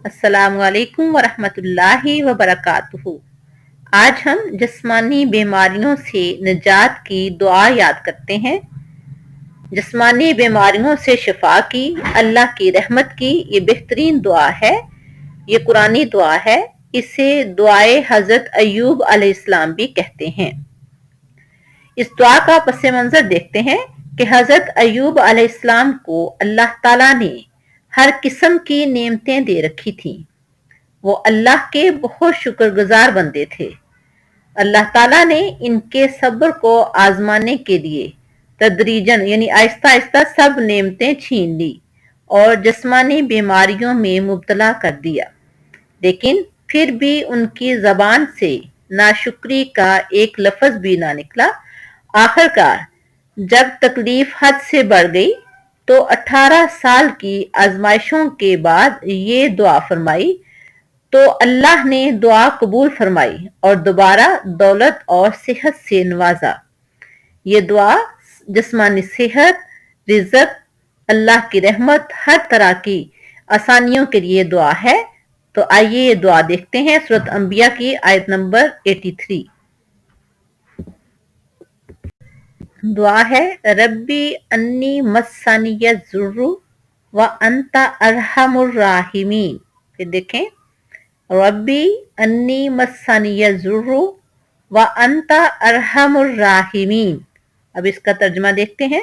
السلام علیکم ورحمۃ اللہ وبرکاتہ۔ آج ہم جسمانی بیماریوں سے نجات کی دعا یاد کرتے ہیں۔ جسمانی بیماریوں سے شفا کی، اللہ کی رحمت کی یہ بہترین دعا ہے۔ یہ قرآنی دعا ہے۔ اسے دعائے حضرت ایوب علیہ السلام بھی کہتے ہیں۔ اس دعا کا پس منظر دیکھتے ہیں کہ حضرت ایوب علیہ السلام کو اللہ تعالیٰ نے ہر قسم کی نعمتیں دے رکھی تھیں۔ وہ اللہ کے بہت شکر گزار بندے تھے۔ اللہ تعالیٰ نے ان کے صبر کو آزمانے کے لیے تدریجاً یعنی آہستہ آہستہ سب نعمتیں چھین لی اور جسمانی بیماریوں میں مبتلا کر دیا، لیکن پھر بھی ان کی زبان سے ناشکری کا ایک لفظ بھی نہ نکلا۔ آخر کار جب تکلیف حد سے بڑھ گئی تو 18 سال کی آزمائشوں کے بعد یہ دعا فرمائی تو اللہ نے دعا قبول فرمائی اور دوبارہ دولت اور صحت سے نوازا۔ یہ دعا جسمانی صحت، رزق، اللہ کی رحمت، ہر طرح کی آسانیوں کے لیے دعا ہے۔ تو آئیے یہ دعا دیکھتے ہیں۔ سورۃ انبیاء کی آیت نمبر 83۔ دعا ہے ربی انی مسنی الضر وانت ارحم الراحمین۔ پھر دیکھیں ربی انی مسنی الضر وانت ارحم الراحمین۔ اب اس کا ترجمہ دیکھتے ہیں۔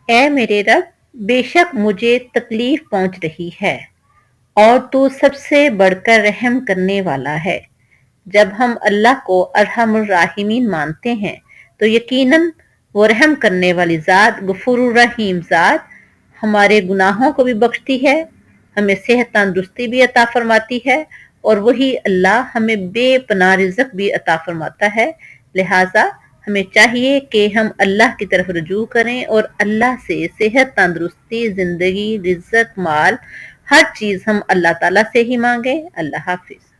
اے میرے رب، بے شک مجھے تکلیف پہنچ رہی ہے اور تو سب سے بڑھ کر رحم کرنے والا ہے۔ جب ہم اللہ کو ارحم الراحمین مانتے ہیں تو یقیناً وہ رحم کرنے والی ذات، غفور الرحیم ذات ہمارے گناہوں کو بھی بخشتی ہے، ہمیں صحت تندرستی بھی عطا فرماتی ہے اور وہی اللہ ہمیں بے پناہ رزق بھی عطا فرماتا ہے۔ لہٰذا ہمیں چاہیے کہ ہم اللہ کی طرف رجوع کریں اور اللہ سے صحت تندرستی، زندگی، رزق، مال، ہر چیز ہم اللہ تعالیٰ سے ہی مانگیں۔ اللہ حافظ۔